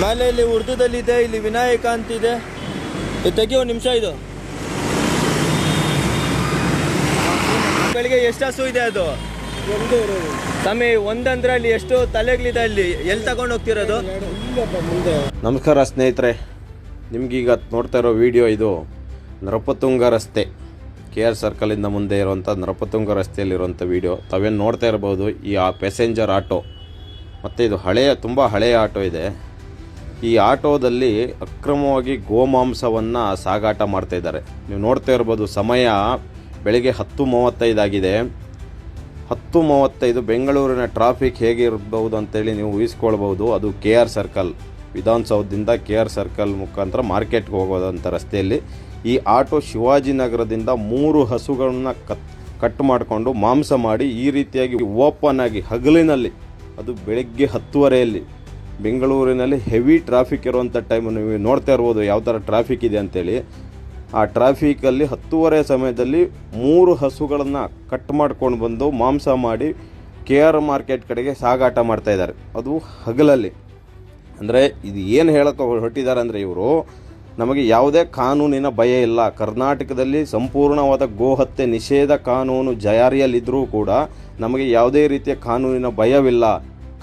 ಮೇಲೆ ಇಲ್ಲಿ ಉರ್ದುದಲ್ಲಿದೆ, ಇಲ್ಲಿ ವಿನಾಯಕ ಅಂತಿದೆ. ತೆಗಿ ಒಂದು ನಿಮಿಷ. ಇದು ಬೆಳಿಗ್ಗೆ ಎಷ್ಟು ಹಸು ಇದೆ ಅದು ಸ್ವಾಮಿ? ಒಂದಂದ್ರೆ ಅಲ್ಲಿ ಎಷ್ಟು ತಲೆಗಳಿದೆ ಅಲ್ಲಿ? ಎಲ್ಲಿ ತಗೊಂಡು ಹೋಗ್ತಿರೋದು? ನಮಸ್ಕಾರ ಸ್ನೇಹಿತರೆ, ನಿಮ್ಗೀಗ ನೋಡ್ತಾ ಇರೋ ವಿಡಿಯೋ ಇದು ನರಪತುಂಗ ರಸ್ತೆ, KR ಸರ್ಕಲಿಂದ ಮುಂದೆ ಇರುವಂಥ ನರಪತುಂಗ ರಸ್ತೆಯಲ್ಲಿರುವಂಥ ವಿಡಿಯೋ. ತಾವೇನು ನೋಡ್ತಾ ಇರ್ಬೋದು ಈ ಪ್ಯಾಸೆಂಜರ್ ಆಟೋ, ಮತ್ತು ಇದು ತುಂಬ ಹಳೆಯ ಆಟೋ ಇದೆ. ಈ ಆಟೋದಲ್ಲಿ ಅಕ್ರಮವಾಗಿ ಗೋಮಾಂಸವನ್ನು ಸಾಗಾಟ ಮಾಡ್ತಾಯಿದ್ದಾರೆ. ನೀವು ನೋಡ್ತಾ ಇರ್ಬೋದು, ಸಮಯ ಬೆಳಗ್ಗೆ 10:35 ಆಗಿದೆ. 10:35 ಬೆಂಗಳೂರಿನ ಟ್ರಾಫಿಕ್ ಹೇಗೆ ಇರಬಹುದು ಅಂತೇಳಿ ನೀವು ಊಹಿಸ್ಕೊಳ್ಬೋದು. ಅದು KR ಸರ್ಕಲ್, ವಿಧಾನಸೌಧದಿಂದ KR ಸರ್ಕಲ್ ಮುಖಾಂತರ ಮಾರ್ಕೆಟ್ಗೆ ಹೋಗೋದಂಥ ರಸ್ತೆಯಲ್ಲಿ ಈ ಆಟೋ ಶಿವಾಜಿನಗರದಿಂದ 3 ಹಸುಗಳನ್ನು ಕಟ್ ಮಾಡಿಕೊಂಡು ಮಾಂಸ ಮಾಡಿ ಈ ರೀತಿಯಾಗಿ ಓಪನ್ ಆಗಿ ಹಗಲಿನಲ್ಲಿ, ಅದು ಬೆಳಗ್ಗೆ 10:30 ಬೆಂಗಳೂರಿನಲ್ಲಿ ಹೆವಿ ಟ್ರಾಫಿಕ್ ಇರುವಂಥ ಟೈಮ್ ನೀವು ನೋಡ್ತಾ ಇರ್ಬೋದು ಯಾವ ಥರ ಟ್ರಾಫಿಕ್ ಇದೆ ಅಂತೇಳಿ. ಆ ಟ್ರಾಫಿಕಲ್ಲಿ 10:30 ಸಮಯದಲ್ಲಿ 3 ಹಸುಗಳನ್ನು ಕಟ್ ಮಾಡ್ಕೊಂಡು ಬಂದು ಮಾಂಸ ಮಾಡಿ KR ಮಾರ್ಕೆಟ್ ಕಡೆಗೆ ಸಾಗಾಟ ಮಾಡ್ತಾಯಿದ್ದಾರೆ, ಅದು ಹಗಲಲ್ಲಿ. ಅಂದರೆ ಇದು ಏನು ಹೇಳಕ್ಕೆ ಹೊರಟಿದ್ದಾರೆ ಅಂದರೆ, ಇವರು ನಮಗೆ ಯಾವುದೇ ಕಾನೂನಿನ ಭಯ ಇಲ್ಲ, ಕರ್ನಾಟಕದಲ್ಲಿ ಸಂಪೂರ್ಣವಾದ ಗೋಹತ್ಯೆ ನಿಷೇಧ ಕಾನೂನು ಜಾರಿಯಲ್ಲಿದ್ದರೂ ಕೂಡ ನಮಗೆ ಯಾವುದೇ ರೀತಿಯ ಕಾನೂನಿನ ಭಯವಿಲ್ಲ,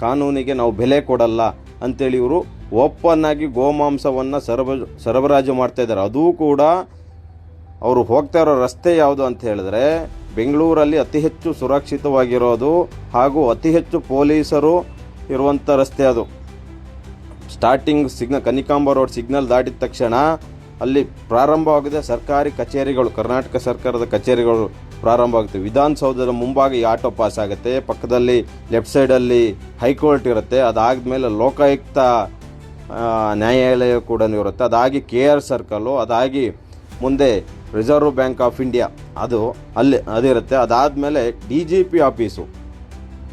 ಕಾನೂನಿಗೆ ನಾವು ಬೆಲೆ ಕೊಡಲ್ಲ ಅಂತೇಳಿ ಇವರು ಓಪನ್ ಆಗಿ ಗೋಮಾಂಸವನ್ನು ಸರಬರಾಜು ಮಾಡ್ತಾಯಿದ್ದಾರೆ. ಅದೂ ಕೂಡ ಅವರು ಹೋಗ್ತಾ ಇರೋ ರಸ್ತೆ ಯಾವುದು ಅಂತ ಹೇಳಿದ್ರೆ, ಬೆಂಗಳೂರಲ್ಲಿ ಅತಿ ಹೆಚ್ಚು ಸುರಕ್ಷಿತವಾಗಿರೋದು ಹಾಗೂ ಅತಿ ಹೆಚ್ಚು ಪೊಲೀಸರು ಇರುವಂಥ ರಸ್ತೆ ಅದು. ಸ್ಟಾರ್ಟಿಂಗ್ ಕನಿಕಾಂಬ ರೋಡ್ ಸಿಗ್ನಲ್ ದಾಟಿದ ತಕ್ಷಣ ಅಲ್ಲಿ ಪ್ರಾರಂಭವಾಗಿದೆ ಸರ್ಕಾರಿ ಕಚೇರಿಗಳು, ಕರ್ನಾಟಕ ಸರ್ಕಾರದ ಕಚೇರಿಗಳು ಪ್ರಾರಂಭ ಆಗುತ್ತೆ. ವಿಧಾನಸೌಧದ ಮುಂಭಾಗ ಈ ಆಟೋ ಪಾಸ್ ಆಗುತ್ತೆ. ಪಕ್ಕದಲ್ಲಿ ಲೆಫ್ಟ್ ಸೈಡಲ್ಲಿ ಹೈಕೋರ್ಟ್ ಇರುತ್ತೆ. ಅದಾದಮೇಲೆ ಲೋಕಾಯುಕ್ತ ನ್ಯಾಯಾಲಯ ಕೂಡ ಇರುತ್ತೆ. ಅದಾಗಿ KR ಸರ್ಕಲ್ಲು, ಅದಾಗಿ ಮುಂದೆ ರಿಸರ್ವ್ ಬ್ಯಾಂಕ್ ಆಫ್ ಇಂಡಿಯಾ ಅದಿರುತ್ತೆ. ಅದಾದಮೇಲೆ DGP ಆಫೀಸು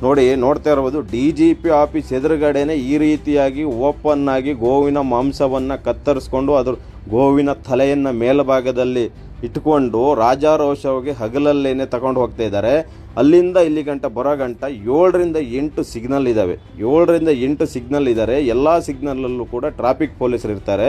ನೋಡ್ತಾ ಇರ್ಬೋದು. DGP ಆಫೀಸ್ ಎದುರುಗಡೆನೆ ಈ ರೀತಿಯಾಗಿ ಓಪನ್ ಆಗಿ ಗೋವಿನ ಮಾಂಸವನ್ನು ಕತ್ತರಿಸ್ಕೊಂಡು ಅದ್ರ ಗೋವಿನ ತಲೆಯನ್ನು ಮೇಲ್ಭಾಗದಲ್ಲಿ ಇಟ್ಕೊಂಡು ರಾಜಾರೋಷವಾಗಿ ಹಗಲಲ್ಲೇನೆ ತಗೊಂಡು ಹೋಗ್ತಾ ಇದ್ದಾರೆ. ಅಲ್ಲಿಂದ ಇಲ್ಲಿ ಗಂಟ ಬರೋ ಗಂಟ 7ರಿಂದ 8 ಸಿಗ್ನಲ್ ಇದ್ದಾವೆ. 7ರಿಂದ 8 ಸಿಗ್ನಲ್ ಇದ್ದಾರೆ. ಎಲ್ಲ ಸಿಗ್ನಲ್ಲಲ್ಲೂ ಕೂಡ ಟ್ರಾಫಿಕ್ ಪೊಲೀಸರು ಇರ್ತಾರೆ.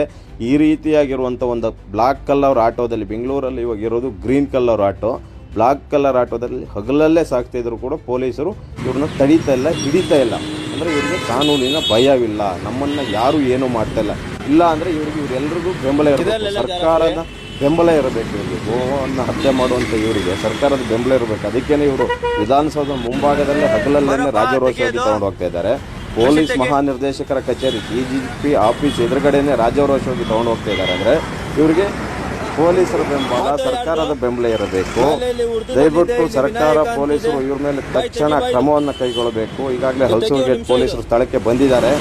ಈ ರೀತಿಯಾಗಿರುವಂಥ ಒಂದು ಬ್ಲಾಕ್ ಕಲರ್ ಆಟೋದಲ್ಲಿ, ಬೆಂಗಳೂರಲ್ಲಿ ಇವಾಗ ಇರೋದು green colour auto, black colour ಆಟೋದಲ್ಲಿ ಹಗಲಲ್ಲೇ ಸಾಕ್ತಾಯಿದ್ರು ಕೂಡ ಪೊಲೀಸರು ಇವ್ರನ್ನ ತಡೀತಾ ಇಲ್ಲ, ಹಿಡಿತಾ ಇಲ್ಲ. ಅಂದರೆ ಇವರಿಗೆ ಕಾನೂನಿನ ಭಯವಿಲ್ಲ, ನಮ್ಮನ್ನು ಯಾರೂ ಏನೂ ಮಾಡ್ತಾಯಿಲ್ಲ. ಇಲ್ಲ ಅಂದರೆ ಇವರೆಲ್ಲರಿಗೂ ಬೆಂಬಲ ಇರಬೇಕು, ಸರ್ಕಾರದ ಬೆಂಬಲ ಇರಬೇಕು. ಇವರಿಗೆ ಗೋವನ್ನು ಹತ್ಯೆ ಮಾಡುವಂಥ ಇವರಿಗೆ ಸರ್ಕಾರದ ಬೆಂಬಲ ಇರಬೇಕು. ಅದಕ್ಕೇನೆ ಇವರು ವಿಧಾನಸೌಧ ಮುಂಭಾಗದಲ್ಲೇ ಹಗಲಲ್ಲೇ ರಾಜಾರೋಷವಾಗಿ ತಗೊಂಡು ಹೋಗ್ತಾ ಇದ್ದಾರೆ. ಪೊಲೀಸ್ ಮಹಾನಿರ್ದೇಶಕರ ಕಚೇರಿ DGP ಆಫೀಸ್ ಎದುರುಗಡೆನೇ ರಾಜಾರೋಷವಾಗಿ ತಗೊಂಡು ಹೋಗ್ತಾ ಇದ್ದಾರೆ. ಅಂದರೆ ಇವರಿಗೆ ಪೊಲೀಸರ ಬೆಂಬಲ, ಸರ್ಕಾರದ ಬೆಂಬಲ ಇರಬೇಕು. ದಯವಿಟ್ಟು ಸರ್ಕಾರ, ಪೊಲೀಸರು ಇವ್ರ ಮೇಲೆ ತಕ್ಷಣ ಕ್ರಮವನ್ನು ಕೈಗೊಳ್ಳಬೇಕು. ಈಗಾಗಲೇ ಹಲಸೂರು ಗೇಟ್ ಪೊಲೀಸರು ಸ್ಥಳಕ್ಕೆ ಬಂದಿದ್ದಾರೆ.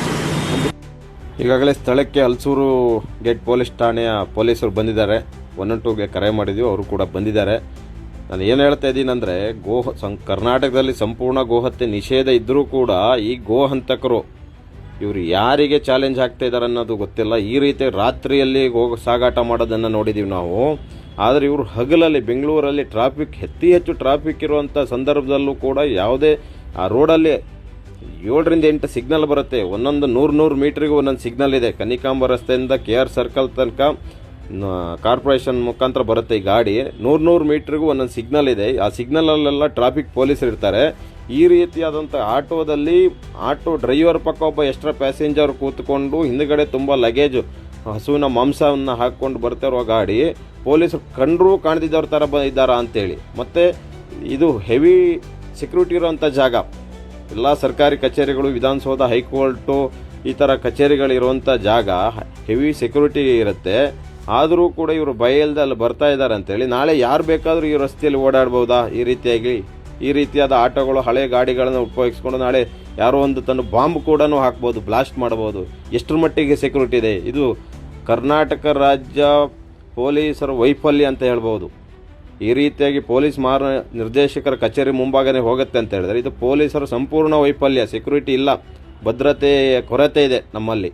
ಈಗಾಗಲೇ ಸ್ಥಳಕ್ಕೆ ಹಲಸೂರು ಗೇಟ್ ಪೊಲೀಸ್ ಠಾಣೆಯ ಪೊಲೀಸರು ಬಂದಿದ್ದಾರೆ. 112ಗೆ ಕರೆ ಮಾಡಿದ್ವಿ, ಅವರು ಕೂಡ ಬಂದಿದ್ದಾರೆ. ನಾನು ಏನು ಹೇಳ್ತಾ ಇದ್ದೀನಿ ಅಂದರೆ, ಕರ್ನಾಟಕದಲ್ಲಿ ಸಂಪೂರ್ಣ ಗೋಹತ್ಯೆ ನಿಷೇಧ ಇದ್ದರೂ ಕೂಡ ಈ ಗೋಹಂತಕರು ಇವರು ಯಾರಿಗೆ ಚಾಲೆಂಜ್ ಆಗ್ತಾ ಇದ್ದಾರೆ ಅನ್ನೋದು ಗೊತ್ತಿಲ್ಲ. ಈ ರೀತಿ ರಾತ್ರಿಯಲ್ಲಿ ಸಾಗಾಟ ಮಾಡೋದನ್ನು ನೋಡಿದ್ದೀವಿ ನಾವು. ಆದರೆ ಇವರು ಹಗಲಲ್ಲಿ ಬೆಂಗಳೂರಲ್ಲಿ ಅತಿ ಹೆಚ್ಚು ಟ್ರಾಫಿಕ್ ಇರುವಂಥ ಸಂದರ್ಭದಲ್ಲೂ ಕೂಡ ಯಾವುದೇ ಆ ರೋಡಲ್ಲಿ 7ರಿಂದ 8 ಸಿಗ್ನಲ್ ಬರುತ್ತೆ. ಒಂದೊಂದು 100 ಮೀಟ್ರಿಗೂ ಒಂದೊಂದು ಸಿಗ್ನಲ್ ಇದೆ. ಕನಿಕಾಂಬ ರಸ್ತೆಯಿಂದ KR ಸರ್ಕಲ್ ತನಕ ಕಾರ್ಪೊರೇಷನ್ ಮುಖಾಂತರ ಬರುತ್ತೆ ಈ ಗಾಡಿ. 100 ಮೀಟ್ರಿಗೂ ಒಂದೊಂದು ಸಿಗ್ನಲ್ ಇದೆ. ಆ ಸಿಗ್ನಲಲ್ಲೆಲ್ಲ ಟ್ರಾಫಿಕ್ ಪೊಲೀಸರು ಇರ್ತಾರೆ. ಈ ರೀತಿಯಾದಂಥ ಆಟೋದಲ್ಲಿ ಆಟೋ ಡ್ರೈವರ್ ಪಕ್ಕ ಒಬ್ಬ ಎಕ್ಸ್ಟ್ರಾ ಪ್ಯಾಸೆಂಜರ್ ಕೂತ್ಕೊಂಡು ಹಿಂದುಗಡೆ ತುಂಬ ಲಗೇಜು, ಹಸುವಿನ ಮಾಂಸವನ್ನು ಹಾಕ್ಕೊಂಡು ಬರ್ತಾ ಇರುವ ಗಾಡಿ ಪೊಲೀಸರು ಕಂಡರೂ ಕಾಣ್ದಿದ್ದವ್ರ ಥರ ಇದ್ದಾರಾ ಅಂತೇಳಿ. ಮತ್ತು ಇದು ಹೆವಿ ಸೆಕ್ಯೂರಿಟಿ ಇರೋವಂಥ ಜಾಗ. ಎಲ್ಲ ಸರ್ಕಾರಿ ಕಚೇರಿಗಳು, ವಿಧಾನಸೌಧ, ಹೈಕೋರ್ಟು, ಈ ಥರ ಕಚೇರಿಗಳಿರುವಂಥ ಜಾಗ ಹೆವಿ ಸೆಕ್ಯೂರಿಟಿ ಇರುತ್ತೆ. ಆದರೂ ಕೂಡ ಇವರು ಭಯ ಇಲ್ಲದೆ ಅಲ್ಲಿ ಬರ್ತಾ ಇದ್ದಾರೆ ಅಂತೇಳಿ ನಾಳೆ ಯಾರು ಬೇಕಾದರೂ ಈ ರಸ್ತೆಯಲ್ಲಿ ಓಡಾಡ್ಬೋದಾ? ಈ ರೀತಿಯಾದ ಆಟೋಗಳು, ಹಳೆ ಗಾಡಿಗಳನ್ನು ಉಪಯೋಗಿಸ್ಕೊಂಡು ನಾಳೆ ಯಾರೋ ಒಂದು ತನ್ನ ಬಾಂಬ್ ಕೂಡ ಹಾಕ್ಬೋದು, ಬ್ಲಾಸ್ಟ್ ಮಾಡ್ಬೋದು. ಎಷ್ಟರ ಮಟ್ಟಿಗೆ ಸೆಕ್ಯೂರಿಟಿ ಇದೆ? ಇದು ಕರ್ನಾಟಕ ರಾಜ್ಯ ಪೊಲೀಸರ ವೈಫಲ್ಯ ಅಂತ ಹೇಳ್ಬೋದು. ಈ ರೀತಿಯಾಗಿ ಪೊಲೀಸ್ ನಿರ್ದೇಶಕರ ಕಚೇರಿ ಮುಂಭಾಗನೇ ಹೋಗುತ್ತೆ ಅಂತ ಹೇಳಿದ್ರೆ ಇದು ಪೊಲೀಸರ ಸಂಪೂರ್ಣ ವೈಫಲ್ಯ. ಸೆಕ್ಯೂರಿಟಿ ಇಲ್ಲ, ಭದ್ರತೆ ಕೊರತೆ ಇದೆ ನಮ್ಮಲ್ಲಿ.